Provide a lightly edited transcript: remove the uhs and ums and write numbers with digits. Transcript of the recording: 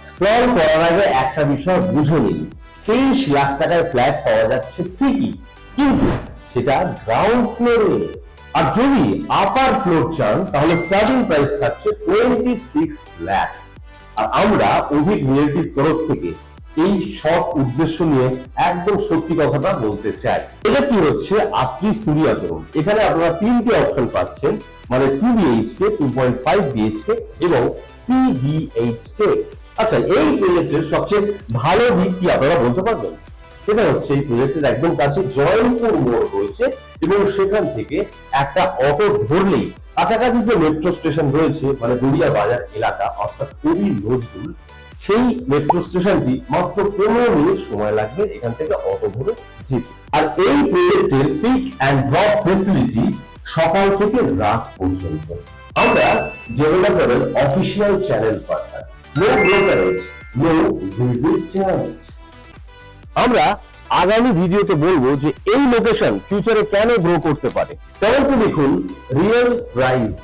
Scroll করার আগে একটা বিষয় বুঝে নিন, 23 লাখ টাকার ফ্ল্যাট পাওয়া যাচ্ছে ঠিকই, কিন্তু সেটা গ্রাউন্ড ফ্লোরে। আর যদি আপার ফ্লোর চান তাহলে স্টার্টিং প্রাইস থাকছে 26 লাখ। আর আমরা অভিক রিয়েলটির তরফ থেকে এই সব উদ্দেশ্য নিয়ে একদম সত্যি কথাটা বলতে চাই। এটাটি হচ্ছে আত্রি সূর্যাতরম। এখানে আপনারা তিনটে অপশন পাচ্ছেন, মানে 2 বিএইচকে, 2.5 বিএইচকে এবং 3 বিএইচকে। আচ্ছা, এই প্রজেক্টের সবচেয়ে ভালো দিক কি আপনারা বলতে পারবেন? এটা হচ্ছে এই প্রজেক্টের একদম কাছে জয়পুর মোড় রয়েছে এবং সেখান থেকে একটা অটো ধরলেই কাছাকাছি যে মেট্রো স্টেশন রয়েছে, মানে গড়িয়া বাজার এলাকা অর্থাৎ কবি নজরুল, সেই মেট্রো স্টেশনটি মাত্র 15 মিনিট সময় লাগবে এখান থেকে অটো ধরে যেতে। আর এই প্রজেক্টের পিক অ্যান্ড ড্রপ ফেসিলিটি সকাল থেকে রাত পর্যন্ত। আমরা ডেভেলপারের official channel partner, no brokerage, no visit charge. আমরা আগামী ভিডিওতে বলবো যে এই লোকেশন ফিউচারে কেন গ্রো করতে পারে। কমেন্টে লিখুন রিয়েল প্রাইস।